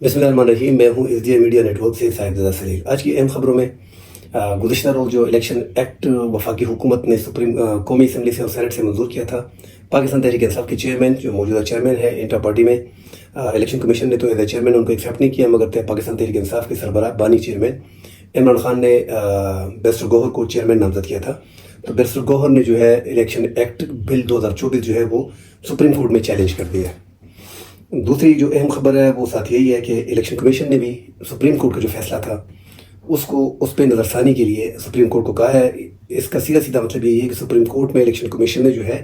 بسم اللہ الرحمن الرحیم. میں ہوں SDI میڈیا نیٹ ورک سے صاحب زادہ سلیل. آج کی اہم خبروں میں گزشتہ روز جو الیکشن ایکٹ وفاقی حکومت نے سپریم قومی اسمبلی سے اور سینٹ سے منظور کیا تھا، پاکستان تحریک انصاف کے چیئرمین جو موجودہ چیئرمین ہے انٹر پارٹی میں، الیکشن کمیشن نے تو ایز اے چیئرمین ان کو ایکسیپٹ نہیں کیا، مگر پاکستان تحریک انصاف کے سربراہ بانی چیئرمین عمران خان نے بیرسٹر گوہر کو چیئرمین نامزد کیا تھا. تو بیرسٹر گوہر نے جو ہے الیکشن ایکٹ بل 2024 جو ہے وہ سپریم کورٹ میں چیلنج کر دیا ہے. دوسری جو اہم خبر ہے وہ ساتھ یہی ہے کہ الیکشن کمیشن نے بھی سپریم کورٹ کا جو فیصلہ تھا اس پہ نظر ثانی کے لیے سپریم کورٹ کو کہا ہے. اس کا سیدھا مطلب یہی ہے کہ سپریم کورٹ میں الیکشن کمیشن نے جو ہے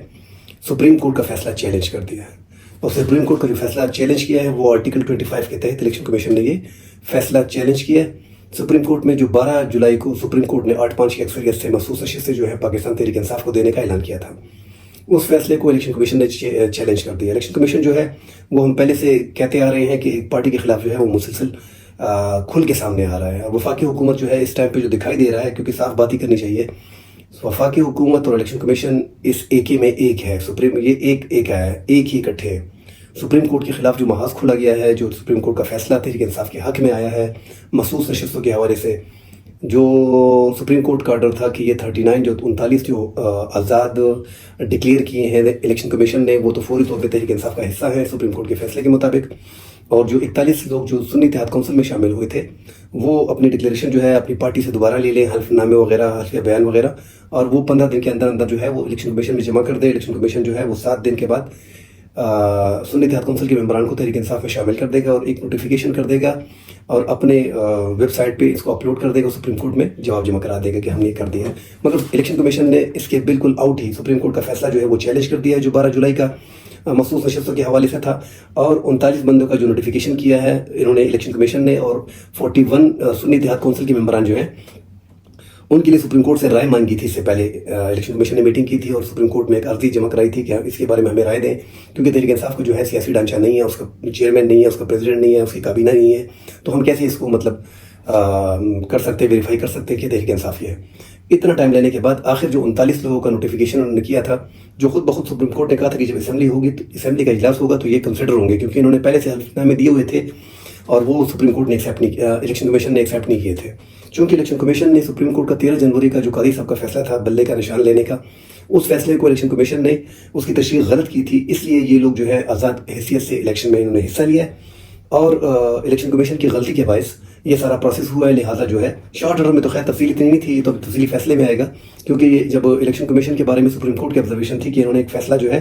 سپریم کورٹ کا فیصلہ چیلنج کر دیا ہے. اور سپریم کورٹ کا جو فیصلہ چیلنج کیا ہے وہ آرٹیکل 25 کے تحت الیکشن کمیشن نے یہ فیصلہ چیلنج کیا ہے. سپریم کورٹ میں جو 12 جولائی کو سپریم کورٹ نے 8-5 کی اکثریت سے محسوس نشست سے جو ہے پاکستان تحریک انصاف کو دینے کا اعلان کیا تھا، اس فیصلے کو الیکشن کمیشن نے چیلنج کر دیا. الیکشن کمیشن جو ہے وہ ہم پہلے سے کہتے آ رہے ہیں کہ ایک پارٹی کے خلاف جو ہے وہ مسلسل کھل کے سامنے آ رہا ہے. اور وفاقی حکومت جو ہے اس ٹائم پہ جو دکھائی دے رہا ہے، کیونکہ صاف بات ہی کرنی چاہیے، وفاقی حکومت اور الیکشن کمیشن اس ایک میں ایک ہے. سپریم یہ ایک ہے، ایک ہی اکٹھے ہے. سپریم کورٹ کے خلاف جو محاذ کھولا گیا ہے، جو سپریم کورٹ کا فیصلہ تحریک انصاف کے حق میں آیا ہے محسوس نشستوں کے حوالے سے، جو سپریم کورٹ کا آرڈر تھا کہ یہ 39 جو آزاد ڈکلیئر کیے ہیں الیکشن کمیشن نے، وہ تو فوری طور پہ تحریک انصاف کا حصہ ہے سپریم کورٹ کے فیصلے کے مطابق. اور جو 41 لوگ جو سنی اتحاد کونسل میں شامل ہوئے تھے، وہ اپنی ڈکلیریشن جو ہے اپنی پارٹی سے دوبارہ لے لیں، حلف نامے وغیرہ، حلفیہ بیان وغیرہ، اور وہ 15 دن کے اندر جو ہے وہ الیکشن کمیشن میں جمع کر دے. الیکشن کمیشن جو ہے وہ 7 دن کے بعد سنی اتحاد کونسل کے ممبران کو تحریک انصاف میں شامل کر دے گا اور ایک نوٹیفیکیشن کر دے گا اور اپنے ویب سائٹ پہ اس کو اپلوڈ کر دے گا. سپریم کورٹ میں جواب جمع کرا دے گا کہ ہم نے یہ کر دیا ہے. مگر الیکشن کمیشن نے اس کے بالکل آؤٹ ہی سپریم کورٹ کا فیصلہ جو ہے وہ چیلنج کر دیا ہے، جو 12 جولائی کا مخصوص نشستوں کے حوالے سے تھا. اور 39 بندوں کا جو نوٹیفیکیشن کیا ہے انہوں نے الیکشن کمیشن نے، اور 41 سنی اتحاد کونسل کے ممبران جو ہیں ان کے لیے سپریم کورٹ سے رائے مانگی تھی. اس سے پہلے الیکشن کمیشن نے میٹنگ کی تھی اور سپریم کورٹ میں ایک عرضی جمع کرائی تھی کہ اس کے بارے میں ہمیں رائے دیں، کیونکہ تحریک انصاف کو جو ہے سیاسی ڈھانچہ نہیں ہے، اس کا چیئرمین نہیں ہے، اس کا پریزیڈنٹ نہیں ہے، اس کی کابینہ نہیں ہے، تو ہم کیسے اس کو کر سکتے، ویریفائی کر سکتے کہ تحریک انصاف یہ ہے. اتنا ٹائم لینے کے بعد آخر جو 39 لوگوں کا نوٹیفیکیشن انہوں نے کیا تھا، جو خود بخود سپریم کورٹ نے کہا تھا کہ جب اسمبلی ہوگی تو اسمبلی کا اجلاس ہوگا تو یہ کنسیڈر ہوں گے، کیونکہ انہوں نے پہلے سے حلف نامے دیے ہوئے تھے اور وہ سپریم کورٹ نے ایکسیپٹ نہیں کیا، الیکشن کمیشن نے ایکسیپٹ نہیں کیے تھے. چونکہ الیکشن کمیشن نے سپریم کورٹ کا 13 جنوری کا جو قاضی صاحب کا فیصلہ تھا بلے کا نشان لینے کا، اس فیصلے کو الیکشن کمیشن نے اس کی تشریح غلط کی تھی، اس لیے یہ لوگ جو ہے آزاد حیثیت سے الیکشن میں انہوں نے حصہ لیا ہے. اور الیکشن کمیشن کی غلطی کے باعث یہ سارا پروسیس ہوا ہے. لہٰذا جو ہے شارٹ آرڈر میں تو خیر تفصیل اتنی نہیں تھی، یہ تو تفصیلی فیصلے میں آئے گا، کیونکہ یہ جب الیکشن کمیشن کے بارے میں سپریم کورٹ کی آبزرویشن تھی کہ انہوں نے ایک فیصلہ جو ہے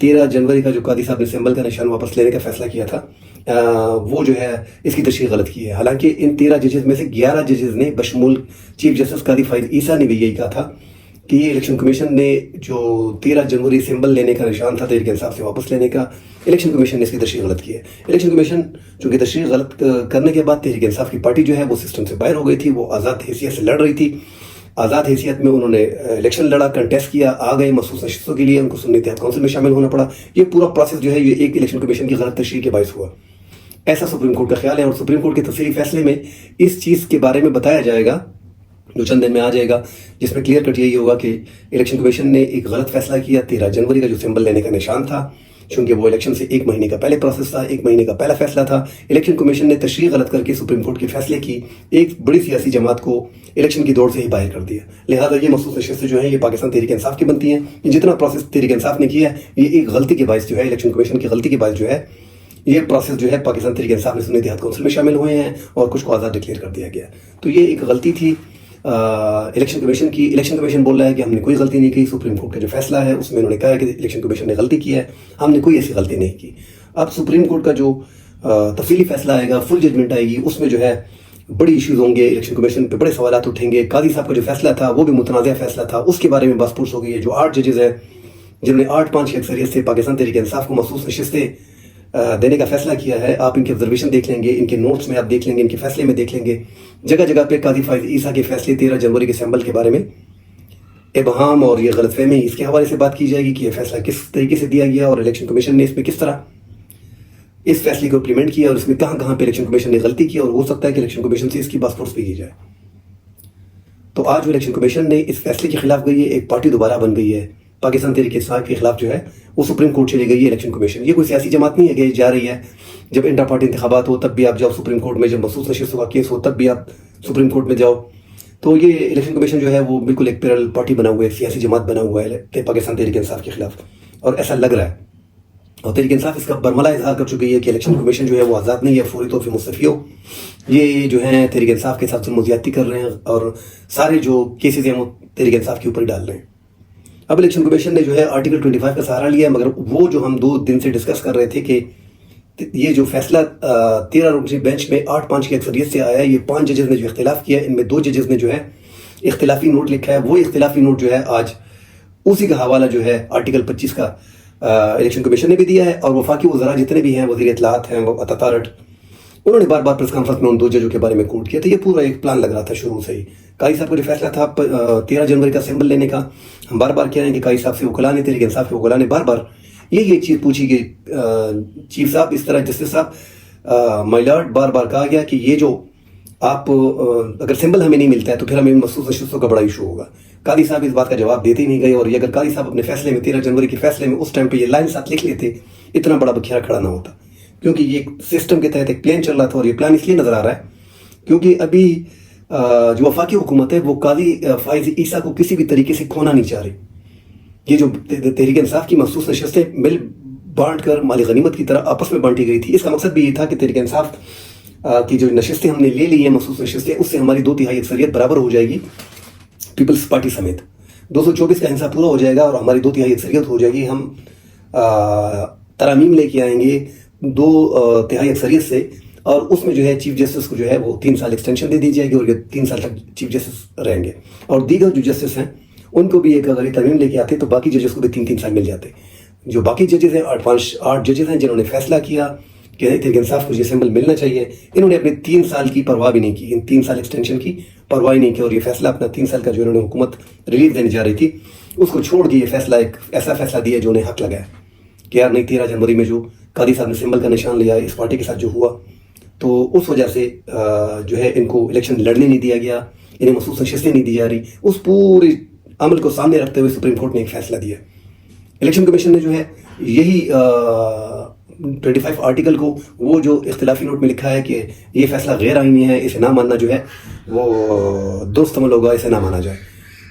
13 جنوری کا جو قاضی صاحب نے سمبل کا نشان واپس لینے کا فیصلہ کیا تھا، وہ جو ہے اس کی تشریح غلط کی ہے. حالانکہ ان 13 ججز میں سے 11 ججز نے بشمول چیف جسٹس قاضی فائز عیسیٰ نے بھی یہی کہا تھا کہ یہ الیکشن کمیشن نے جو 13 جنوری سمبل لینے کا نشان تھا تحریک انصاف سے واپس لینے کا، الیکشن کمیشن نے اس کی تشریح غلط کی ہے. الیکشن کمیشن چونکہ تشریح غلط کرنے کے بعد تحریک انصاف کی پارٹی جو ہے وہ سسٹم سے باہر ہو گئی تھی، وہ آزاد حیثیت سے لڑ رہی تھی. آزاد حیثیت میں انہوں نے الیکشن لڑا، کنٹیسٹ کیا، آ گئے مخصوص نشستوں کے لیے، ان کو سنی اتحاد کونسل میں شامل ہونا پڑا. یہ پورا پروسیس جو ہے یہ ایک الیکشن کمیشن کی غلط تشریح کے باعث ہوا، ایسا سپریم کورٹ کا خیال ہے. اور سپریم کورٹ کے تفصیلی فیصلے میں اس چیز کے بارے میں بتایا جائے گا جو چند دن میں آ جائے گا، جس میں کلیئر کٹ یہی ہوگا کہ الیکشن کمیشن نے ایک غلط فیصلہ کیا 13 جنوری کا جو سمبل لینے کا نشان تھا، چونکہ وہ الیکشن سے 1 مہینے کا پہلے پروسیس تھا، 1 مہینے کا پہلا فیصلہ تھا. الیکشن کمیشن نے تشریح غلط کر کے سپریم کورٹ کے فیصلے کی ایک بڑی سیاسی جماعت کو الیکشن کی دوڑ سے ہی باہر کر دیا. لہٰذا یہ مخصوص نشستیں جو ہیں یہ پاکستان تحریک انصاف کی بنتی ہیں. جتنا پروسیس تحریک انصاف نے کیا ہے یہ ایک غلطی کے باعث جو ہے، الیکشن کمیشن کی غلطی کے باعث جو ہے یہ پروسیس جو ہے پاکستان تحریک انصاف نے سنی اتحاد کونسل میں شامل ہوئے ہیں اور کچھ کو آزاد ڈکلیئر کر دیا گیا. تو یہ ایک غلطی تھی الیکشن کمیشن کی. الیکشن کمیشن بول رہا ہے کہ ہم نے کوئی غلطی نہیں کی. سپریم کورٹ کا جو فیصلہ ہے اس میں انہوں نے کہا ہے کہ الیکشن کمیشن نے غلطی کی ہے، ہم نے کوئی ایسی غلطی نہیں کی. اب سپریم کورٹ کا جو تفصیلی فیصلہ آئے گا، فل ججمنٹ آئے گی، اس میں جو ہے بڑی ایشوز ہوں گے، الیکشن کمیشن پہ بڑے سوالات اٹھیں گے. قاضی صاحب کا جو فیصلہ تھا وہ بھی متنازع فیصلہ تھا، اس کے بارے میں بحث پرس ہو گئی ہے. جو 8 ججز ہیں جنہوں نے 8-5 کی اکثریت سے پاکستان تحریک انصاف کو مخصوص نشستیں دینے کا فیصلہ کیا ہے، آپ ان کے آبزرویشن دیکھ لیں گے، ان کے نوٹس میں آپ دیکھ لیں گے، ان کے فیصلے میں دیکھ لیں گے. جگہ جگہ پہ قاضی فائز عیسیٰ کے فیصلے 13 جنوری کے سمبل کے بارے میں ابہام اور یہ غلط فہمی، اس کے حوالے سے بات کی جائے گی کہ یہ فیصلہ کس طریقے سے دیا گیا اور الیکشن کمیشن نے اس میں کس طرح اس فیصلے کو امپلیمنٹ کیا اور اس میں کہاں کہاں پہ الیکشن کمیشن نے غلطی کی، اور ہو سکتا ہے کہ الیکشن کمیشن سے اس کی بحث پرس بھی کی جائے. تو آج جو الیکشن کمیشن نے اس فیصلے کے خلاف گئی ہے، ایک پارٹی دوبارہ بن گئی ہے پاکستان تحریک انصاف کے خلاف جو ہے وہ سپریم کورٹ چلی گئی ہے الیکشن کمیشن. یہ کوئی سیاسی جماعت نہیں ہے کہ جا رہی ہے جب انٹر پارٹی انتخابات ہو تب بھی آپ جاؤ سپریم کورٹ میں, جب مخصوص نشستوں کا کیس ہو تب بھی آپ سپریم کورٹ میں جاؤ. تو یہ الیکشن کمیشن جو ہے وہ بالکل ایک پیرل پارٹی بنا ہوا ہے, سیاسی جماعت بنا ہوا ہے پاکستان تحریک انصاف کے خلاف, اور ایسا لگ رہا ہے. اور تحریک انصاف اس کا برملا اظہار کر چکی ہے کہ الیکشن کمیشن جو ہے وہ آزاد نہیں ہے, فوری طور پہ مستعفی ہو. یہ جو ہیں تحریک انصاف کے ساتھ ظلم و زیادتی کر رہے ہیں اور سارے جو کیسز ہیں وہ تحریک انصاف کے اوپر ڈال رہے ہیں. اب الیکشن کمیشن نے جو ہے آرٹیکل 25 کا سہارا لیا, مگر وہ جو ہم 2 دن سے ڈسکس کر رہے تھے کہ یہ جو فیصلہ 13 رکنی بینچ میں 8-5 کی اکثریت سے آیا ہے, یہ 5 ججز نے جو اختلاف کیا ہے ان میں 2 ججز نے جو ہے اختلافی نوٹ لکھا ہے. وہ اختلافی نوٹ جو ہے آج اسی کا حوالہ جو ہے آرٹیکل 25 کا الیکشن کمیشن نے بھی دیا ہے, اور وفاقی وزراء جتنے بھی ہیں, وزیر اطلاعات ہیں, وہ عطا تارٹ, انہوں نے بار بار پریس کانفرنس میں ان 2 ججوں کے بارے میں کوٹ کیا. تو یہ پورا ایک پلان لگ رہا تھا شروع سے ہی. قاضی صاحب کا جو فیصلہ تھا 13 جنوری کا سمبل لینے کا, ہم بار بار کہہ رہے ہیں کہ قاضی صاحب سے وکلاء نے, تحریک انصاف کے وکلاء نے بار بار یہی ایک چیز پوچھی کہ چیف صاحب اس طرح جسٹس صاحب مائی لارڈ بار بار کہا گیا کہ یہ جو آپ اگر سمبل ہمیں نہیں ملتا ہے تو پھر ہمیں مخصوص نشستوں کا بڑا ایشو ہوگا. قاضی صاحب اس بات کا جواب دیتے ہی نہیں گئے, اور یہ اگر قاضی صاحب اپنے فیصلے میں 13 جنوری کے فیصلے میں اس ٹائم پہ یہ لائن ساتھ لکھ لیتے اتنا بڑا بکھیرا کھڑا نہ ہوتا, کیونکہ یہ سسٹم کے تحت ایک پلان چل رہا تھا. اور یہ پلان اس لیے نظر آ رہا ہے کیونکہ ابھی جو وفاقی حکومت ہے وہ قاضی فائز عیسیٰ کو کسی بھی طریقے سے کھونا نہیں چاہ رہی. یہ جو تحریک انصاف کی مخصوص نشستیں مل بانٹ کر مالی غنیمت کی طرح آپس میں بانٹی گئی تھی, اس کا مقصد بھی یہ تھا کہ تحریک انصاف کی جو نشستیں ہم نے لے لی ہیں مخصوص نشستیں, اس سے ہماری 2/3 اکثریت برابر ہو جائے گی پیپلز پارٹی سمیت. 224 کا حصہ پورا ہو جائے گا اور ہماری 2/3 اکثریت ہو جائے گی. ہم ترامیم لے کے آئیں گے 2/3 اکثریت سے, اور اس میں جو ہے چیف جسٹس کو جو ہے وہ 3 سال ایکسٹینشن دے دی جائے گی اور یہ 3 سال تک چیف جسٹس رہیں گے. اور دیگر جو جسٹس ہیں ان کو بھی ایک اگر ترمیم لے کے آتے تو باقی ججز کو بھی 3 سال مل جاتے. جو باقی ججز ہیں 8 ججز ہیں جنہوں نے فیصلہ کیا کہ تحریک انصاف کو یہ سمبل ملنا چاہیے, انہوں نے اپنے 3 سال کی پرواہ بھی نہیں کی, ان 3 سال ایکسٹینشن کی پرواہ نہیں کی, اور یہ فیصلہ اپنا 3 سال کا جو انہوں نے حکومت ریلیف دینے جا رہی تھی اس کو چھوڑ کے یہ فیصلہ ایک ایسا فیصلہ دیا جو انہیں حق لگا ہے کہ یار نہیں 13 جنوری میں جو قاضی صاحب نے سمبل کا نشان لیا اس پارٹی کے ساتھ جو ہوا, تو اس وجہ سے جو ہے ان کو الیکشن لڑنے نہیں دیا گیا, انہیں مخصوص نشستیں نہیں دی جا رہی. اس پورے عمل کو سامنے رکھتے ہوئے سپریم کورٹ نے ایک فیصلہ دیا. الیکشن کمیشن نے جو ہے یہی 25 آرٹیکل کو وہ جو اختلافی نوٹ میں لکھا ہے کہ یہ فیصلہ غیر آئینی ہے, اسے نہ ماننا جو ہے وہ درست عمل ہوگا, اسے نہ مانا جائے.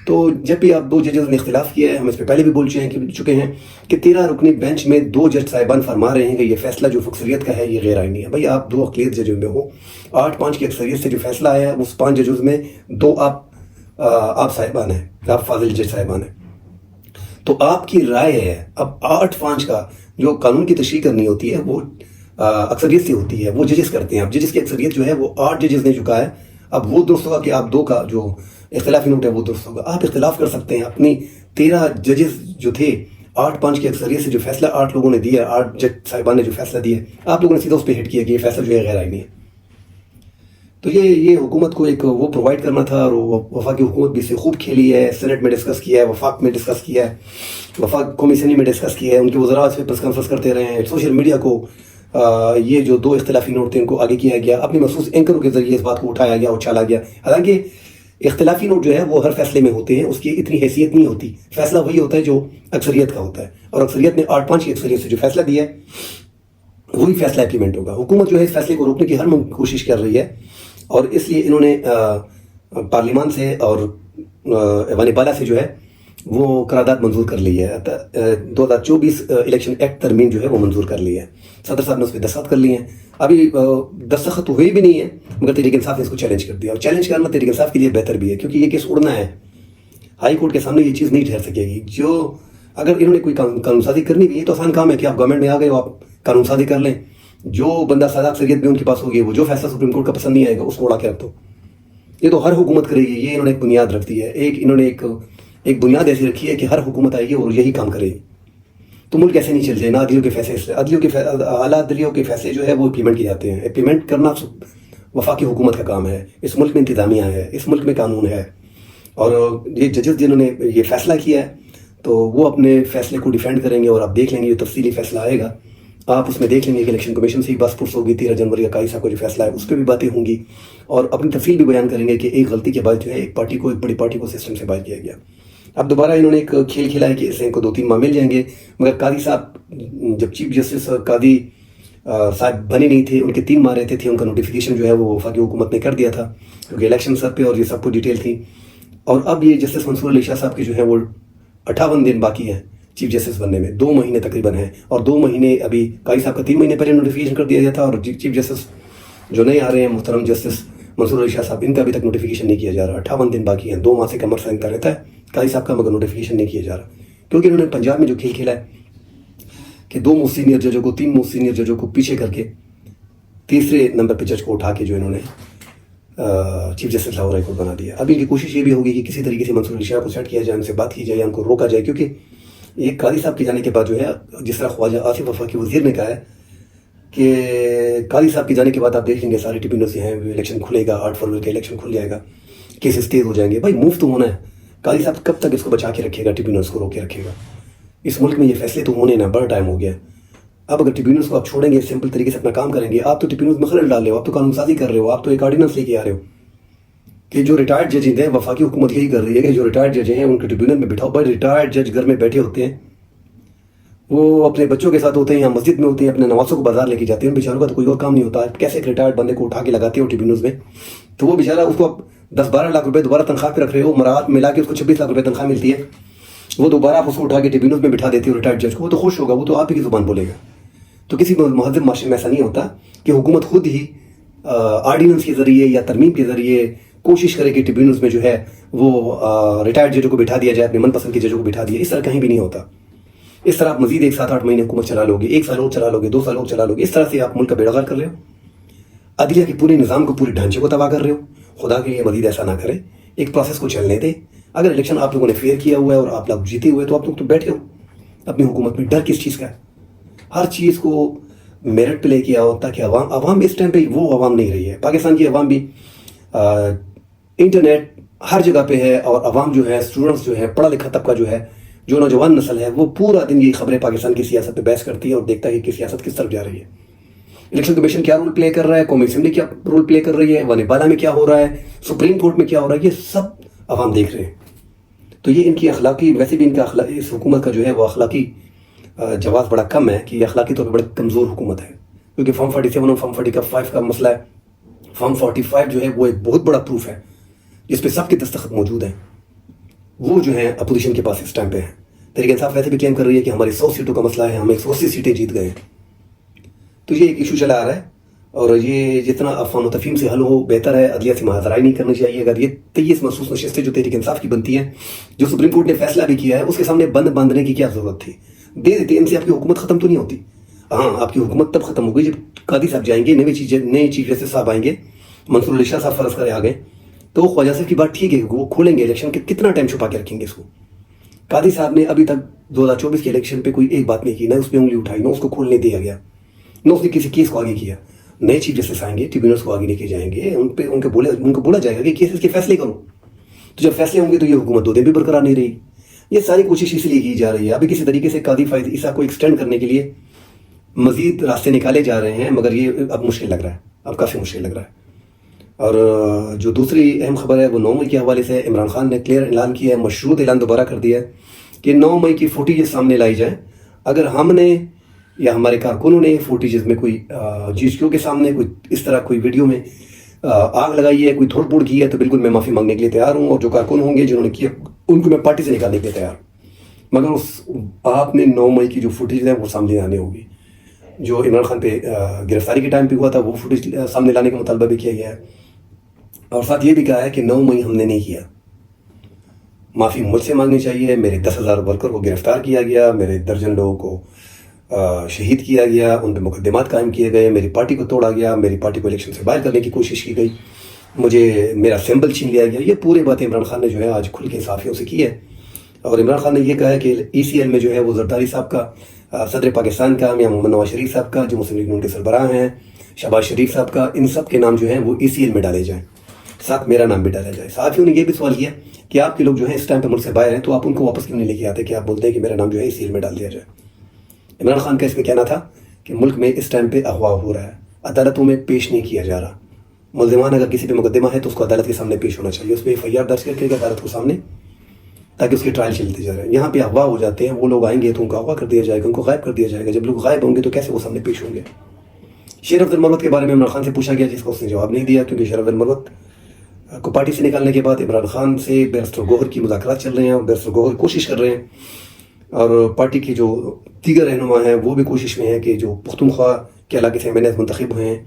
تو جب بھی آپ 2 ججز نے اختلاف کیا ہے, ہم اس پہ پہلے بھی بول چکے ہیں کہ 13 رکنی بینچ میں 2 جج صاحبان فرما رہے ہیں کہ یہ فیصلہ جو اکثریت کا ہے یہ غیر آئینی ہے. بھائی آپ 2 اقلیت ججوں میں ہو, 8-5 کی اکثریت سے جو فیصلہ آیا ہے اس 5 ججز میں 2 آپ صاحبان ہیں, آپ فاضل جج صاحبان ہیں. تو آپ کی رائے ہے. اب 8-5 کا جو قانون کی تشریح کرنی ہوتی ہے وہ اکثریت سے ہوتی ہے, وہ ججز کرتے ہیں. اب ججز کی اکثریت جو ہے وہ 8 ججز نے چکا ہے. اب وہ درست ہوگا کہ آپ 2 کا جو اختلافی نوٹ ہے وہ درست ہوگا. آپ اختلاف کر سکتے ہیں. اپنی 13 ججز جو تھے 8-5 کی اکثریت سے جو فیصلہ 8 لوگوں نے دیا, 8 جج صاحبان نے جو فیصلہ دیا, آپ لوگوں نے سیدھا اس پہ ہٹ کیا کہ یہ فیصلہ جو ہے غیر آئینی ہے. تو یہ حکومت کو ایک وہ پرووائڈ کرنا تھا, اور وفاقی حکومت بھی اسے خوب کھیلی ہے. سینٹ میں ڈسکس کیا ہے, وفاق میں ڈسکس کیا ہے, وفاق قومی اسمبلی میں ڈسکس کیا ہے, ان کے وزراء اس پہ پریس کانفرنس کرتے رہے ہیں. سوشل میڈیا کو یہ جو 2 اختلافی نوٹ تھے ان کو آگے کیا گیا, اپنی مخصوص اینکروں کے ذریعے اس بات کو اٹھایا گیا, اچھالا گیا. حالانکہ اختلافی نوٹ جو ہے وہ ہر فیصلے میں ہوتے ہیں, اس کی اتنی حیثیت نہیں ہوتی. فیصلہ وہی ہوتا ہے جو اکثریت کا ہوتا ہے, اور اکثریت نے 8-5 کی اکثریت سے جو فیصلہ دیا ہے وہی فیصلہ امپلیمنٹ ہوگا. حکومت جو ہے اس فیصلے کو روکنے کی ہر ممکن کوشش کر رہی ہے, اور اس لیے انہوں نے پارلیمان سے اور ایوان بالا سے جو ہے وہ قرارداد منظور کر لی ہے. 2024 الیکشن ایکٹ ترمیم جو ہے وہ منظور کر لی ہے. صدر صاحب نے اس پہ دستخط کر لیے ہیں. ابھی دستخط ہوئی بھی نہیں ہے, مگر تحریک انصاف نے اس کو چیلنج کر دیا, اور چیلنج کرنا تحریک انصاف کے لیے بہتر بھی ہے, کیونکہ یہ کیس اڑنا ہے. ہائی کورٹ کے سامنے یہ چیز نہیں ٹھہر سکے گی. جو اگر انہوں نے کوئی قانون سازی کرنی بھی ہے تو آسان کام ہے کہ آپ گورنمنٹ میں آ گئے ہو, آپ قانون سازی کر لیں. جو بندہ سادہ اکثریت بھی ان کے پاس ہوگی, وہ جو فیصلہ سپریم کورٹ کا پسند نہیں آئے گا اس کو اڑا کے رکھ دو. یہ تو ہر حکومت کرے گی. یہ انہوں نے ایک بنیاد رکھ دی ہے, انہوں نے ایک بنیاد ایسی رکھی ہے کہ ہر حکومت آئے گی اور یہی کام کرے گی. تو ملک ایسے نہیں چل جائے. نہ عدلیوں کے فیصلے, اعلیٰ عدلیوں کے فیصلے جو ہے وہ امپلیمنٹ کیے جاتے ہیں. امپلیمنٹ کرنا وفاقی حکومت کا کام ہے. اس ملک میں انتظامیہ ہے, اس ملک میں قانون ہے, اور یہ ججز جنہوں نے یہ فیصلہ کیا ہے تو وہ اپنے فیصلے کو ڈیفینڈ کریں گے, اور آپ دیکھ لیں گے جو تفصیلی فیصلہ آئے گا آپ اس میں دیکھ لیں گے کہ الیکشن کمیشن سے ہی بس پرس ہوگی. 13 جنوری کا قاضی صاحب کا جو فیصلہ ہے اس پہ بھی باتیں ہوں گی, اور اپنی تفصیل بھی بیان کریں گے کہ ایک غلطی کے بعد جو ہے ایک پارٹی کو, ایک بڑی پارٹی کو سسٹم سے باہر کیا گیا. اب دوبارہ انہوں نے ایک کھیل کھیلا ہے کہ اس سے ان کو 2-3 ماہ مل جائیں گے، مگر قاضی صاحب جب چیف جسٹس قاضی صاحب بنے نہیں تھے، ان کے 3 ماہ رہتے تھے، ان کا نوٹیفیکیشن جو ہے وہ وفاقی حکومت نے کر دیا تھا کیونکہ الیکشن سر پہ اور یہ سب کو ڈیٹیل تھی. اور اب یہ جسٹس منصور علی شاہ صاحب کے جو ہیں وہ 58 دن باقی ہیں چیف جسٹس بننے میں، 2 مہینے تقریباً ہیں. اور 2 مہینے ابھی قاضی صاحب کا 3 مہینے پہلے نوٹیفیکیشن کر دیا گیا تھا، اور چیف جسٹس جو نہیں آ رہے ہیں محترم جسٹس منصور علی شاہ صاحب، ان کا ابھی تک نوٹیفیکیشن نہیں کیا جا رہا. 58 دن باقی ہیں، 2 ماہ سے کم عرصہ ان کا رہتا ہے قاضی صاحب کا، مگر نوٹیفیکیشن نہیں کیا جا رہا کیونکہ انہوں نے پنجاب میں جو کھیل کھیلا ہے کہ 2 موسٹ سینئر ججوں کو 3 موسٹ سینئر ججوں کو پیچھے کر کے تیسرے نمبر پہ جج کو اٹھا کے جو انہوں نے chief justice Lahore high court بنا دیا. اب ان کی کوشش یہ بھی ہوگی کہ کسی طریقے سے منصور علی شاہ کو سیٹ کیا جائے، ان سے بات کی جائے یا ان کو روکا جائے، کیونکہ ایک قاضی صاحب کے جانے کے بعد جو ہے جس طرح خواجہ آصف وفاقی وزیر نے کہا ہے کہ قاضی صاحب کے جانے کے بعد آپ دیکھ لیں گے سارے ٹربیونل سے ہیں الیکشن کھلے گا، 8 فروری کا الیکشن کھل جائے گا، کیسز تیز ہو جائیں گے. بھائی موو تو ہونا ہے. قاضی صاحب کب تک اس کو بچا کے رکھے گا، ٹربیونلس کو روک کے رکھے گا؟ اس ملک میں یہ فیصلے تو ہونے نا بڑا ٹائم ہو گیا. اب اگر ٹربیونلس کو آپ چھوڑیں گے، سمپل طریقے سے اپنا کام کریں گے، آپ تو ٹربیونلس میں خلل ڈال رہے ہو، آپ تو قانون سازی کر رہے ہو، آپ تو ایک آرڈیننس لے کے آ رہے ہو کہ جو ریٹائرڈ جج ہیں، وفاقی حکومت یہی کر رہی ہے کہ جو ریٹائرڈ جج ہیں ان کے ٹربیونل میں بٹھاؤ. بھائی ریٹائرڈ جج گھر میں بیٹھے ہوتے ہیں، وہ اپنے بچوں کے ساتھ ہوتے ہیں یا مسجد میں ہوتے ہیں، اپنے نوازوں کو بازار لے کے جاتے ہیں، ان بیچاروں کا تو کوئی اور کام نہیں ہوتا. کیسے ایک ریٹائرڈ بندے کو اٹھا کے لگاتے ہو ٹربیونلز میں؟ تو وہ بیچارہ اس کو 10-12 لاکھ روپے دوبارہ تنخواہ پہ رکھ رہے ہو، مراعات ملا کے اس کو 26 لاکھ روپے تنخواہ ملتی ہے، وہ دوبارہ آپ اس کو اٹھا کے ٹربیونلز میں بٹھا دیتے ہو ریٹائرڈ جج کو. وہ تو خوش ہوگا، وہ تو آپ ہی کی زبان بولے گا. تو کسی مہذب معاشرے میں ایسا نہیں ہوتا کہ حکومت خود ہی آرڈیننس کے ذریعے یا ترمیم کے ذریعے کوشش کرے کہ ٹربیونلز میں جو ہے وہ ریٹائرڈ ججوں کو بٹھا دیا جائے، اپنے من پسند کے ججوں کو بٹھا دیا. اس طرح کہیں بھی نہیں ہوتا. اس طرح آپ مزید 1-7-8 مہینے حکومت چلا لو گے، 1 سال اور چلا لو گے، 2 سال اور چلا لو گے. اس طرح سے آپ ملک کا بیڑا غرق کر رہے ہو، عدلیہ کے پورے نظام کو، پورے ڈھانچے کو تباہ کر رہے ہو. خدا کے لیے مزید ایسا نہ کریں، ایک پروسیس کو چلنے دیں. اگر الیکشن آپ لوگوں نے فیئر کیا ہوا ہے اور آپ لوگ جیتے ہوئے تو آپ لوگ تو بیٹھے ہو اپنی حکومت میں. ڈر کس چیز کا ہے؟ ہر چیز کو میرٹ پہ لے کے آؤ تاکہ عوام اس ٹائم پہ وہ عوام نہیں رہی ہے. پاکستان کی عوام بھی انٹرنیٹ ہر جگہ پہ ہے، اور عوام جو ہے، اسٹوڈنٹس جو ہے، پڑھا لکھا طبقہ جو ہے، جو نوجوان نسل ہے، وہ پورا دن یہ خبریں پاکستان کی سیاست پہ بحث کرتی ہے اور دیکھتا ہے کہ سیاست کس طرف جا رہی ہے. الیکشن کمیشن کیا رول پلے کر رہا ہے، قومی اسمبلی کیا رول پلے کر رہی ہے، ون بالا میں کیا ہو رہا ہے، سپریم کورٹ میں کیا ہو رہا ہے، یہ سب عوام دیکھ رہے ہیں. تو یہ ان کی اخلاقی، ویسے بھی ان کا اس حکومت کا جو ہے وہ اخلاقی جواز بڑا کم ہے کہ یہ اخلاقی طور پہ بڑی کمزور حکومت ہے. کیونکہ فارم 47 اور فارم 45 کا مسئلہ ہے. فارم 45 جو ہے وہ ایک بہت بڑا پروف ہے جس پہ سب کے دستخط موجود ہیں. وہ جو ہے اپوزیشن کے پاس اس ٹائم پہ ہے. تحریک انصاف ویسے بھی کلیم کر رہی ہے کہ ہماری 100 سیٹوں کا مسئلہ ہے، ہم 180 سیٹیں جیت گئے ہیں. تو یہ ایک ایشو چلا آ رہا ہے، اور یہ جتنا افہام و تفہیم سے حل ہو بہتر ہے. عدلیہ سے مہاجرائی نہیں کرنی چاہیے. اگر یہ 23 مخصوص نشستیں جو تحریک انصاف کی بنتی ہیں، جو سپریم کورٹ نے فیصلہ بھی کیا ہے، اس کے سامنے بند باندھنے کی کیا ضرورت تھی؟ دے دیتے. ان سے آپ کی حکومت ختم تو نہیں ہوتی. ہاں، آپ کی حکومت تب ختم ہوگی جب قاضی صاحب جائیں گے، نئے چیف جسٹس صاحب آئیں گے، منصور علی شاہ صاحب فرض کرے آ گئے تو خواجہ صاحب کی بات ٹھیک ہے، وہ کھولیں گے الیکشن کے. کتنا ٹائم چھپا کے رکھیں گے اس کو؟ قاضی صاحب نے ابھی تک 2024 کے الیکشن پہ کوئی ایک بات نہیں کی، نہ اس پہ انگلی اٹھائی، نہ اس کو کھولنے دیا گیا، نہ اس نے کسی کیس کو آگے کیا. نئے چیف جسٹس آئیں گے، ٹریبیونلس کو آگے لے کے جائیں گے، ان کو بولا جائے گا کہ کیسز کے فیصلے کرو. تو جب فیصلے ہوں گے تو یہ حکومت 2 دن بھی برقرار نہیں رہے گی. یہ ساری کوشش اس لیے کی جا رہی ہے. ابھی کسی طریقے سے قاضی فائز عیسیٰ کو ایکسٹینڈ کرنے کے لیے مزید راستے نکالے جا رہے ہیں، مگر یہ اب مشکل لگ رہا ہے، اب کافی مشکل لگ رہا ہے. اور جو دوسری اہم خبر ہے وہ 9 مئی کے حوالے سے عمران خان نے کلیئر اعلان کیا ہے، مشروط اعلان دوبارہ کر دیا ہے کہ 9 مئی کی فوٹیجز سامنے لائی جائیں. اگر ہم نے یا ہمارے کارکنوں نے فوٹیجز میں کوئی GHQ کے سامنے کوئی اس طرح کوئی ویڈیو میں آگ لگائی ہے، کوئی دھوڑ پھوڑ کی ہے، تو بالکل میں معافی مانگنے کے لیے تیار ہوں. اور جو کارکن ہوں گے جنہوں نے کیا، ان کو میں پارٹی سے نکالنے کے لیے تیار ہوں. مگر آپ نے 9 مئی کی جو فوٹیج ہے وہ سامنے آنے ہوگی. جو عمران خان پہ گرفتاری کے ٹائم پہ ہوا تھا وہ فوٹیج سامنے لانے کا مطالبہ بھی کیا گیا ہے. اور ساتھ یہ بھی کہا ہے کہ 9 مئی ہم نے نہیں کیا، معافی مجھ سے مانگنی چاہیے. میرے 10,000 ورکر کو گرفتار کیا گیا، میرے درجن لوگوں کو شہید کیا گیا، ان پہ مقدمات قائم کیے گئے، میری پارٹی کو توڑا گیا، میری پارٹی کو الیکشن سے باہر کرنے کی کوشش کی گئی، مجھے میرا سمبل چھین لیا گیا. یہ پورے باتیں عمران خان نے جو ہے آج کھل کے صحافیوں سے کی ہے. اور عمران خان نے یہ کہا ہے کہ ECL میں جو ہے وہ زرداری صاحب کا، صدر پاکستان کا میاں محمد نواز شریف صاحب کا، جو مسلم لیگ نون کے سربراہ ہیں، شہباز شریف صاحب کا، ان سب کے نام جو ہیں وہ ECL میں ڈالے جائیں، ساتھ میرا نام بھی ڈالا جائے. صحافیوں نے یہ بھی سوال کیا کہ آپ کے لوگ جو ہیں اس ٹائم پہ ملک سے باہر ہیں تو آپ ان کو واپس کیوں نہیں لے کے آتے کہ آپ بولتے ہیں کہ میرا نام جو ہے ECL میں ڈال دیا جائے. عمران خان کا اس میں کہنا تھا کہ ملک میں اس ٹائم پہ اغوا ہو رہا ہے، عدالتوں میں پیش نہیں کیا جا رہا. ملزمان اگر کسی پہ مقدمہ ہے تو اس کو عدالت کے سامنے پیش ہونا چاہیے، اس پہ FIR درج کر کے عدالت کے سامنے تاکہ اس کے ٹرائل چلتے جا رہے ہیں. یہاں پہ اغوا ہو جاتے ہیں, وہ لوگ آئیں گے تو ان کو اغوا کر دیا جائے گا, ان کو غائب کر دیا جائے گا. جب لوگ غائب ہوں گے تو کیسے وہ سامنے پیش ہوں گے؟ شیر افضل مروت کے بارے میں عمران خان سے پوچھا گیا, جس کو اس نے جواب نہیں دیا, کیونکہ شیر افضل مروت کو پارٹی سے نکالنے کے بعد عمران خان سے بیرسٹر گوہر کی مذاکرات چل رہے ہیں, اور بیرسٹر گوہر کوشش کر رہے ہیں, اور پارٹی کے جو دیگر رہنما ہیں وہ بھی کوشش میں ہیں کہ جو پختونخوا کے علاقے سے MNAs منتخب ہوئے ہیں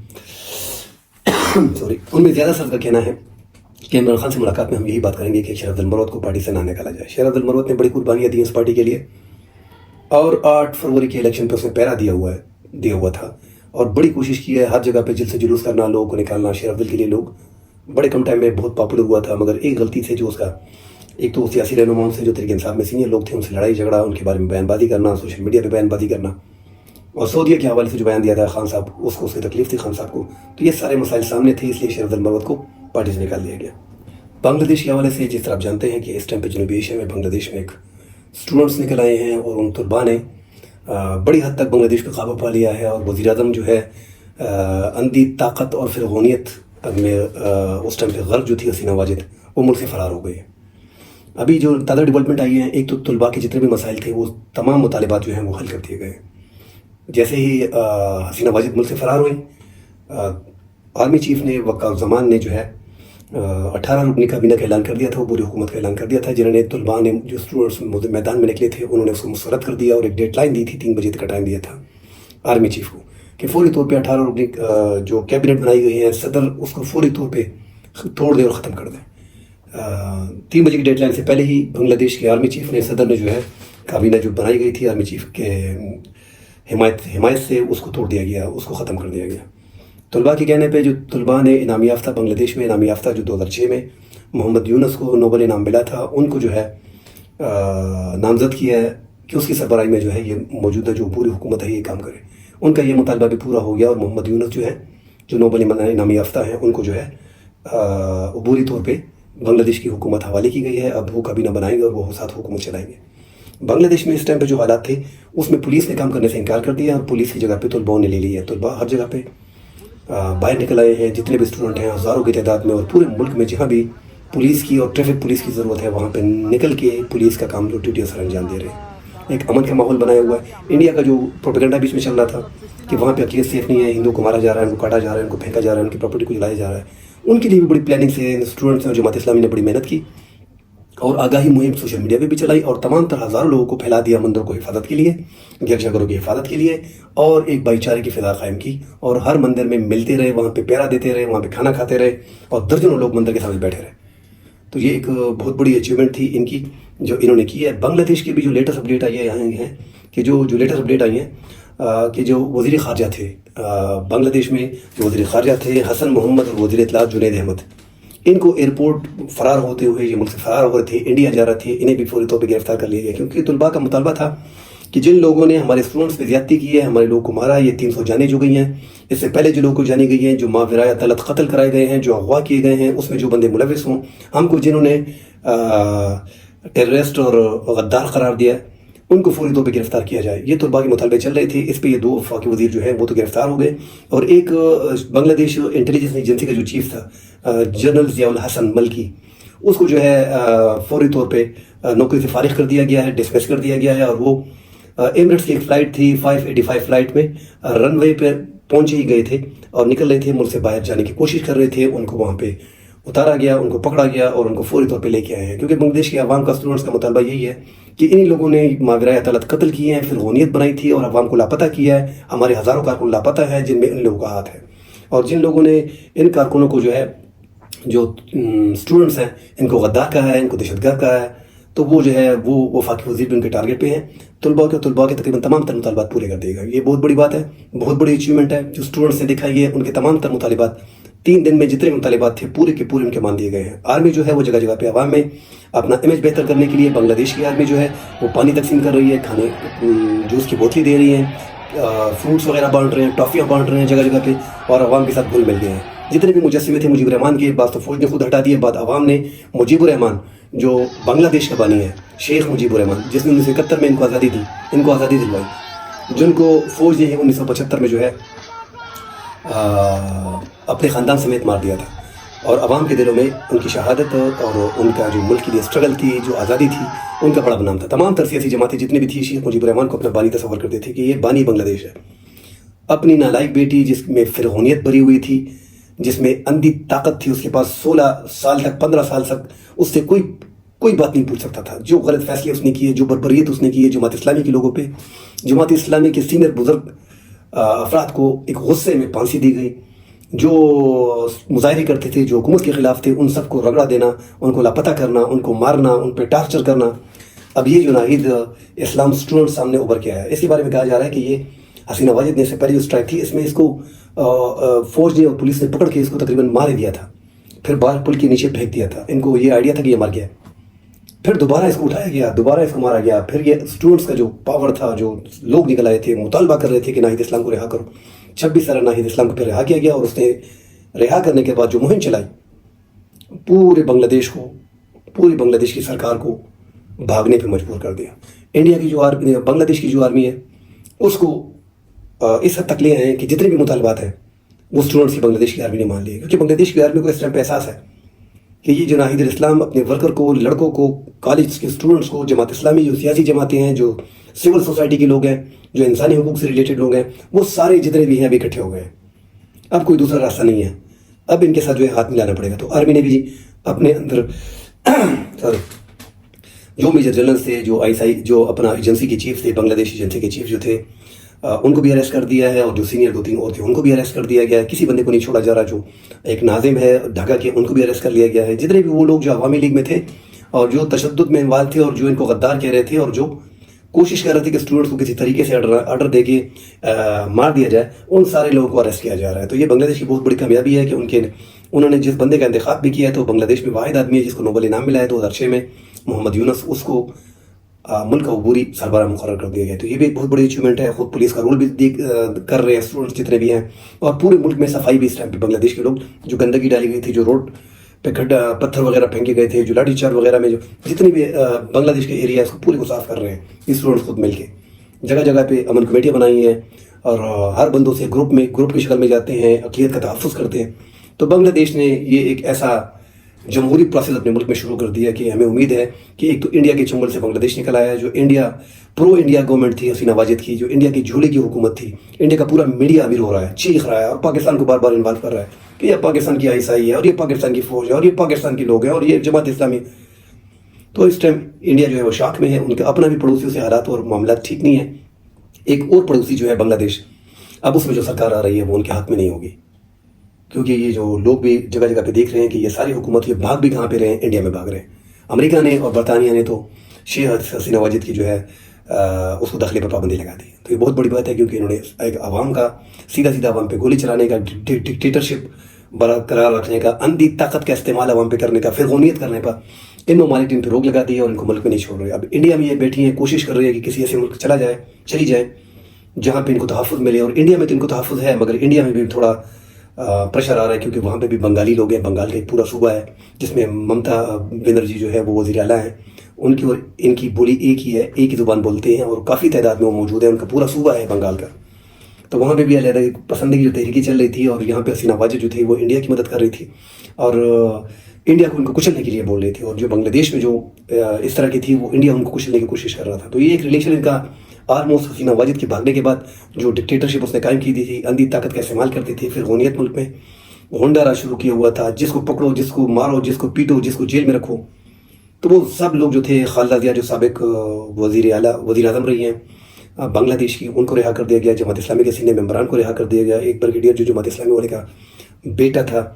ان میں زیادہ سر کا کہنا ہے کہ عمران خان سے ملاقات میں ہم یہی بات کریں گے کہ شیر افضل مروت کو پارٹی سے نہ نکالا جائے. شیر افضل مروت نے بڑی قربانیاں دی اس پارٹی کے لیے, اور 8 فروری کے الیکشن پہ اس نے پیرا دیا ہوا تھا, اور بڑی کوشش کی ہے ہر جگہ پہ جلسے جلوس کرنا, لوگوں کو نکالنا. شیر افضل کے لیے لوگ بڑے کم ٹائم میں بہت پاپولر ہوا تھا, مگر ایک غلطی سے جو اس کا ایک تو سیاسی رہنماؤں سے جو تحریک انصاف میں سینئر لوگ تھے ان سے لڑائی جھگڑا, ان کے بارے میں بیان بازی کرنا, سوشل میڈیا پہ بیان بازی کرنا, اور سعودیہ کے حوالے سے جو بیان دیا تھا خان صاحب, اس کی تکلیف تھی خان صاحب کو. تو یہ سارے مسائل سامنے تھے, اس لیے شیر افضل مروت کو پارٹی سے نکال دیا گیا. بنگلہ دیش کے حوالے سے جس طرح آپ جانتے ہیں کہ اس ٹائم پہ جنوبی ایشیا میں بنگلہ دیش میں ایک اسٹوڈنٹس نکل آئے ہیں, اور ان طلباء نے بڑی حد تک بنگلہ دیش پہ قابو پا لیا ہے, اور وزیر اعظم جو ہے اندھی طاقت اور فرعونیت میں اس ٹائم پہ غرق جو تھی حسینہ واجد, وہ ملک سے فرار ہو گئی. ابھی جو تازہ ڈیولپمنٹ آئی ہیں, ایک تو طلباء کے جتنے بھی مسائل تھے وہ تمام مطالبات جو ہیں وہ حل کر دیے گئے. جیسے ہی حسینہ واجد ملک سے فرار ہوئی, آرمی چیف نے وقار الزمان نے جو ہے 18 رکنی کابینہ کا اعلان کر دیا تھا, وہ پوری حکومت کا اعلان کر دیا تھا, جنہوں نے طلباء نے جو اسٹوڈنٹس میدان میں نکلے تھے انہوں نے اس کو مسترد کر دیا, اور ایک ڈیڈ لائن دی تھی 3 بجے تک کا ٹائم دیا تھا آرمی چیف کو کہ فوری طور پہ 18 رکنی جو کیبنٹ بنائی گئی ہے, صدر اس کو فوری طور پہ توڑ دے اور ختم کر دیں. 3 بجے کی ڈیڈ لائن سے پہلے ہی بنگلہ دیش کے آرمی چیف نے, صدر نے جو ہے کابینہ جو بنائی گئی تھی آرمی چیف کے حمایت سے, اس کو توڑ دیا گیا, اس کو ختم کر دیا گیا. طلباء کے کہنے پہ جو طلباء نے انعام یافتہ بنگلہ دیش میں انعام یافتہ جو 2006 میں محمد یونس کو نوبل انعام ملا تھا, ان کو جو ہے نامزد کیا ہے کہ اس کی سربراہی میں جو ہے یہ موجودہ جو پوری حکومت ہے یہ کام کرے. ان کا یہ مطالبہ بھی پورا ہو گیا, اور محمد یونس جو ہے جو نوبل انعام یافتہ ہیں ان کو جو ہے عبوری طور پہ بنگلہ دیش کی حکومت حوالے کی گئی ہے. اب وہ کابینہ بنائیں گے اور وہ ساتھ حکومت چلائیں گے. بنگلہ دیش میں اس ٹائم پہ جو حالات تھے اس میں پولیس نے کام کرنے سے انکار کر دیا, اور پولیس کی جگہ پہ طلباؤں نے لے لی ہے. طلباء ہر جگہ پہ باہر نکل آئے ہیں, جتنے بھی اسٹوڈنٹ ہیں ہزاروں کی تعداد میں, اور پورے ملک میں جہاں بھی پولیس کی اور ٹریفک پولیس کی ضرورت ہے وہاں پہ نکل کے پولیس کا کام جو ڈیوٹی سر انجام دے رہے ہیں. ایک امن کا ماحول بنایا ہوا ہے. انڈیا کا جو پروپیگنڈا بیچ میں چل رہا تھا کہ وہاں پہ عقیدت سیف نہیں ہے, ہندو کو مارا جا رہا ہے, ان کو کاٹا جا رہا ہے, ان کو پھینکا جا رہا ہے, ان کی پراپرٹی کو جلایا جا رہا ہے, ان کے لیے بھی بڑی پلاننگ سے اسٹوڈنٹس اور جماعت اسلامی نے بڑی محنت کی, اور آگاہی مہم سوشل میڈیا پہ بھی چلائی, اور تمام طرح ہزاروں لوگوں کو پھیلا دیا مندروں کو حفاظت کے لیے, گرجا گھروں کی حفاظت کے لیے, اور ایک بھائی چارے کی فضا قائم کی, اور ہر مندر میں ملتے رہے, وہاں پہ پیرا دیتے رہے, وہاں پہ کھانا کھاتے رہے, اور درجنوں لوگ مندر کے سامنے بیٹھے رہے. تو یہ ایک بہت بڑی اچیومنٹ تھی ان کی جو انہوں نے کی ہے. بنگلہ دیش کی بھی جو لیٹسٹ اپڈیٹ آئی ہیں کہ جو لیٹسٹ اپڈیٹ آئی ہیں کہ جو وزیر خارجہ تھے بنگلہ دیش میں, جو وزیر خارجہ تھے حسن محمد, اور وزیر اطلاعات جنید احمد, ان کو ایئرپورٹ فرار ہوتے ہوئے یہ ملک سے فرار ہو رہے تھے, انڈیا جا رہے تھے, انہیں بھی فوری طور پہ گرفتار کر لیا گیا, کیونکہ طلباء کا مطالبہ تھا کہ جن لوگوں نے ہمارے اسٹوڈنٹس پہ زیادتی کی ہے, ہمارے لوگوں کو مارا, یہ 300 جانیں جو گئی ہیں, اس سے پہلے جو لوگوں کو جانی گئی ہیں, جو ماورائے عدالت قتل کرائے گئے ہیں, جو اغوا کیے گئے ہیں, اس میں جو بندے ملوث ہوں, ہم کو جنہوں نے ٹیررسٹ اور غدار قرار دیا, ان کو فوری طور پہ گرفتار کیا جائے. یہ طلباء کے مطالبے چل رہے تھے. اس پہ یہ 2 وفاقی وزیر جو ہیں وہ تو گرفتار ہو گئے, اور ایک بنگلہ دیش انٹیلیجنس ایجنسی کا جو چیف تھا جنرل ضیاء الحسن ملکی, اس کو جو ہے فوری طور پہ نوکری سے فارغ کر دیا گیا ہے, ڈسمس کر دیا گیا ہے, اور وہ ایمریٹس کی ایک فلائٹ تھی 585 فلائٹ میں رن وے پہ پہنچ ہی گئے تھے اور نکل رہے تھے, ملک سے باہر جانے کی کوشش کر رہے تھے. ان کو وہاں پہ اتارا گیا, ان کو پکڑا گیا, اور ان کو فوری طور پہ لے کے آئے ہیں, کیونکہ بنگلہ دیش کے عوام کا اسٹوڈنٹس کا مطالبہ یہی ہے کہ انہی لوگوں نے ماورائے عدالت قتل کیے ہیں, پھر غونیت بنائی تھی, اور عوام کو لاپتہ کیا ہے. ہمارے ہزاروں کارکن لاپتہ ہیں جن میں ان لوگوں کا ہاتھ ہے, اور جن لوگوں نے ان کارکنوں کو جو ہے جو اسٹوڈنٹس ہیں ان کو غدار کہا ہے, ان کو دہشت گرد کہا ہے, تو وہ جو ہے وہ وفاقی وزیر بھی ان کے ٹارگٹ پہ ہیں. طلباء کے تقریباً تمام تر مطالبات پورے کر دے گا. یہ بہت بڑی بات ہے, بہت بڑی اچیومنٹ ہے جو اسٹوڈنٹس نے دکھائی ہے. ان کے تمام تر مطالبات 3 دن میں جتنے مطالبات تھے پورے کے پورے ان کے مان دیے گئے ہیں. آرمی جو ہے وہ جگہ جگہ پہ عوام میں اپنا امیج بہتر کرنے کے لیے, بنگلہ دیش کی آرمی جو ہے وہ پانی تقسیم کر رہی ہے, کھانے جوس کی بوتلیں دے رہی ہیں, فروٹس وغیرہ بانٹ رہے ہیں, ٹافیاں بانٹ رہے ہیں جگہ جگہ پہ, اور عوام کے ساتھ گھل مل گئے ہیں. جتنے بھی مجسمے تھے مجیب الرحمان کے, بعض تو فوج نے خود ہٹا دیے, بعد عوام نے مجیب الرحمان جو بنگلہ دیش کا بانی ہے, شیخ مجیب الرحمان, جس نے 1971 میں ان کو آزادی دلوائی, جن کو فوج نے 1975 میں جو ہے اپنے خاندان سمیت مار دیا تھا. اور عوام کے دلوں میں ان کی شہادت اور ان کا جو ملک کے لیے اسٹرگل تھی، جو آزادی تھی، ان کا بڑا نام تھا. تمام تر سیاسی جماعتیں جتنی بھی تھی شیخ مجیب الرحمان کو اپنا بانی تصور کرتے تھے کہ یہ بانی بنگلہ دیش ہے. اپنی نالائق بیٹی جس میں فرعونیت بھری ہوئی تھی، جس میں اندھی طاقت تھی، اس کے پاس 16 سال تک 15 سال تک اس سے کوئی بات نہیں پوچھ سکتا تھا. جو غلط فیصلے اس نے کیے، جو بربریت اس نے کی ہے جماعت اسلامی کے لوگوں پہ، جماعت اسلامی کے سینئر بزرگ افراد کو ایک غصے میں پھانسی دی گئی. جو مظاہرے کرتے تھے، جو حکومت کے خلاف تھے، ان سب کو رگڑا دینا، ان کو لاپتہ کرنا، ان کو مارنا، ان پہ ٹارچر کرنا. اب یہ جو ناہید اسلام اسٹوڈنٹ سامنے ابھر کے آیا ہے، اس کے بارے میں کہا جا رہا ہے کہ یہ حسینہ واجد نے اس سے پہلے جو اسٹرائک تھی، اس میں اس کو فوج نے اور پولیس نے پکڑ کے اس کو تقریباً مار دیا تھا، پھر باہر پل کے نیچے پھینک دیا تھا. ان کو یہ آئیڈیا تھا کہ یہ مر گیا، پھر دوبارہ اس کو اٹھایا گیا، دوبارہ اس کو مارا گیا. پھر یہ اسٹوڈنٹس کا جو پاور تھا، جو لوگ نکل آئے تھے، مطالبہ کر رہے تھے کہ ناہید اسلام کو رہا کرو. 26 سالہ ناہید اسلام کو پھر رہا کیا گیا، اور اس نے رہا کرنے کے بعد جو مہم چلائی، پورے بنگلہ دیش کو، پوری بنگلہ دیش کی سرکار کو بھاگنے پہ مجبور کر دیا. انڈیا کی جو آرمی، بنگلہ دیش کی جو آرمی ہے، اس کو اس حد تک لے آئے ہیں کہ جتنے بھی مطالبات ہیں وہ اسٹوڈنٹس کی بنگلہ دیش کی آرمی نے مان لیے، کیونکہ بنگلہ دیش کی آرمی کو اس ٹائم پہ احساس ہے کہ یہ جو ناہید الاسلام اپنے ورکر کو، لڑکوں کو، کالج کے اسٹوڈنٹس کو، جماعت اسلامی جو سیاسی جماعتیں ہیں، جو سول سوسائٹی کے لوگ ہیں، جو انسانی حقوق سے ریلیٹڈ لوگ ہیں، وہ سارے جتنے بھی ہیں اب اکٹھے ہو گئے ہیں. اب کوئی دوسرا راستہ نہیں ہے، اب ان کے ساتھ جو ہے ہاتھ ملانا پڑے گا. تو آرمی نے بھی اپنے اندر جو میجر جنرل تھے، جو ISI، جو اپنا ایجنسی کے چیف تھے، بنگلہ دیش ایجنسی کے چیف جو تھے، ان کو بھی اریسٹ کر دیا ہے، اور جو سینئر 2-3 اور تھے ان کو بھی اریسٹ کر دیا گیا ہے. کسی بندے کو نہیں چھوڑا جا رہا. جو ایک ناظم ہے ڈھاکہ کے، ان کو بھی اریسٹ کر لیا گیا ہے. جتنے بھی وہ لوگ جو عوامی لیگ میں تھے اور جو تشدد میں انوالو تھے، اور جو ان کو غدار کہہ رہے تھے، اور جو کوشش کر رہے تھے کہ اسٹوڈنٹس کو کسی طریقے سے آرڈر دے کے مار دیا جائے، ان سارے لوگوں کو اریسٹ کیا جا رہا ہے. تو یہ بنگلہ دیش کی بہت بڑی کامیابی ہے کہ انہوں نے جس بندے کا انتخاب بھی کیا ہے، تو بنگلہ دیش میں واحد آدمی ہے جس کو نوبل انعام ملا ہے 2006 میں، محمد یونس، اس کو ملک کا عبوری سربراہ مقرر کر دیا گیا. تو یہ بھی ایک بہت بڑی اچیومنٹ ہے. خود پولیس کا رول بھی کر رہے ہیں اسٹوڈنٹس جتنے بھی ہیں، اور پورے ملک میں صفائی بھی اس ٹائم پہ بنگلہ دیش کے لوگ، جو گندگی ڈالی گئی تھی، جو روڈ پہ پتھر وغیرہ پھینکے گئے تھے، جو لاٹھی چارج وغیرہ میں جو جتنی بھی بنگلہ دیش کے ایریا ہے، اس کو پورے کو صاف کر رہے ہیں اسٹوڈنٹس خود مل کے. جگہ جگہ پہ امن کمیٹیاں بنائی ہیں، اور ہر بندوں سے گروپ کی شکل میں جاتے ہیں، عقیدت کا تحفظ کرتے ہیں. تو بنگلہ دیش نے یہ ایک ایسا جمہوری پروسیس اپنے ملک میں شروع کر دیا کہ ہمیں امید ہے کہ ایک تو انڈیا کے چنگل سے بنگلہ دیش نکل آیا ہے، جو پرو انڈیا گورنمنٹ تھی حسینہ واجد کی، جو انڈیا کی جھولے کی حکومت تھی. انڈیا کا پورا میڈیا امیر ہو رہا ہے، چیخ رہا ہے، اور پاکستان کو بار بار انوالو کر رہا ہے کہ یہ پاکستان کی ISI ہے، اور یہ پاکستان کی فوج ہے، اور یہ پاکستان کے لوگ ہیں، اور یہ جماعت اسلامی. تو اس ٹائم انڈیا جو ہے وہ شاک میں ہے. ان کا اپنا بھی پڑوسیوں سے حالات اور معاملات ٹھیک نہیں ہیں. ایک اور پڑوسی جو ہے بنگلہ دیش، اب اس میں جو سرکار آ رہی ہے وہ ان کے ہاتھ میں نہیں ہوگی، کیونکہ یہ جو لوگ بھی جگہ جگہ پہ دیکھ رہے ہیں کہ یہ ساری حکومت یہ بھاگ بھی کہاں پہ رہے ہیں، انڈیا میں بھاگ رہے ہیں. امریکہ نے اور برطانیہ نے تو شیخ حسینہ واجد کی جو ہے اس کو داخلے پر پابندی لگا دی. تو یہ بہت بڑی بات ہے، کیونکہ انہوں نے ایک عوام کا سیدھا عوام پہ گولی چلانے کا، ڈکٹیٹرشپ برقرار رکھنے کا، اندھی طاقت کا استعمال عوام پہ کرنے کا، فرعونیت کرنے پر ان ممالک نے ان پہ روک لگا دی ہے، اور ان کو ملک میں نہیں چھوڑ رہے. اب انڈیا میں یہ بیٹھی ہیں، کوشش کر رہی ہے کہ کسی ایسے ملک چلی جائے جہاں پہ ان کو تحفظ ملے. اور انڈیا میں تو ان کو تحفظ ہے، مگر انڈیا میں بھی تھوڑا پریشر آ رہا ہے، کیونکہ وہاں پہ بھی بنگالی لوگ ہیں. بنگال کا ایک پورا صوبہ ہے جس میں ممتا بنرجی جو ہے وہ وزیر اعلیٰ ہیں. ان کی اور ان کی بولی ایک ہی ہے، ایک ہی زبان بولتے ہیں، اور کافی تعداد میں وہ موجود ہیں. ان کا پورا صوبہ ہے بنگال کا. تو وہاں پہ بھی علیحدہ پسندی کی جو تحریکیں چل رہی تھی، اور یہاں پہ حسینہ واجد جو تھی وہ انڈیا کی مدد کر رہی تھی، اور انڈیا کو ان کو کچلنے کے لیے بول رہی تھی. اور جو بنگلہ دیش میں جو اس طرح کی تھی، وہ انڈیا ان کو کچلنے کی کوشش کر رہا تھا. تو یہ ایک ریلیشن ان کا آلموسٹ حسینہ واجد کے بھاگنے کے بعد جو ڈکٹیٹرشپ اس نے قائم کی تھی، اندھی طاقت کا استعمال کرتی تھی، پھر غونیت ملک میں ہونڈا راج شروع کیا ہوا تھا، جس کو پکڑو، جس کو مارو، جس کو پیٹو، جس کو جیل میں رکھو. تو وہ سب لوگ جو تھے، خالدہ ضیاء جو سابق وزیر اعظم رہی ہیں بنگلہ دیش کی، ان کو رہا کر دیا گیا. جماعت اسلامی کے سینئر ممبران کو رہا کر دیا گیا. ایک بریگیڈیئر جو جماعت اسلامی والے کا بیٹا تھا،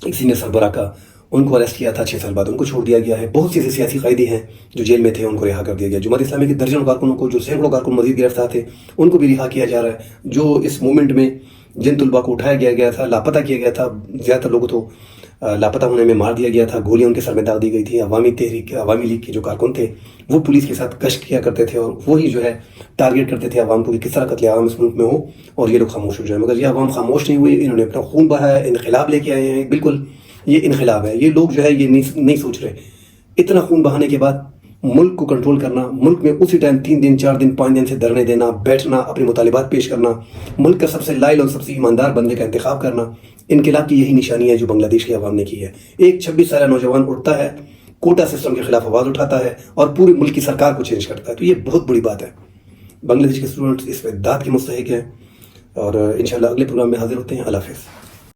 ایک سینئر سربراہ کا، ان کو اریسٹ کیا تھا. 6 سال بعد ان کو چھوڑ دیا گیا ہے. بہت سے ایسے سیاسی قائدی ہیں جو جیل میں تھے، ان کو رہا کر دیا گیا. جماعت اسلامی کے درجنوں کارکنوں کو، جو سینکڑوں کارکن مزید گرفتار تھے، ان کو بھی رہا کیا جا رہا ہے. جو اس موومنٹ میں جن طلباء کو اٹھایا گیا تھا، لاپتہ کیا گیا تھا، زیادہ تر لوگوں تو لاپتہ ہونے میں مار دیا گیا تھا، گولیاں ان کے سر میں داغ دی گئی تھی. عوامی لیگ کے جو کارکن تھے وہ پولیس کے ساتھ گشت کیا کرتے تھے، اور وہی جو ہے ٹارگیٹ کرتے تھے عوام کو کہ کس طرح قتل عام اس ملک میں ہو اور یہ لوگ خاموش ہو جائیں. مگر یہ عوام خاموش نہیں ہوئی. انہوں نے اپنا خون بہایا، انقلاب لے کے آئے ہیں. بالکل یہ انقلاب ہے. یہ لوگ جو ہے یہ نہیں سوچ رہے. اتنا خون بہانے کے بعد ملک کو کنٹرول کرنا، ملک میں اسی ٹائم 3 دن 4 دن 5 دن سے دھرنے دینا، بیٹھنا، اپنے مطالبات پیش کرنا، ملک کا سب سے لائل اور سب سے ایماندار بندے کا انتخاب کرنا، انقلاب کی یہی نشانی ہے جو بنگلہ دیش کی عوام نے کی ہے۔ ایک 26 سالہ نوجوان اٹھتا ہے، کوٹا سسٹم کے خلاف آواز اٹھاتا ہے اور پورے ملک کی سرکار کو چینج کرتا ہے، تو یہ بہت بڑی بات ہے۔ بنگلہ دیش کے اسٹوڈنٹس اس پہ داد کے مستحق ہیں، اور انشاءاللہ اگلے پروگرام میں حاضر ہوتے ہیں۔ اللہ حافظ۔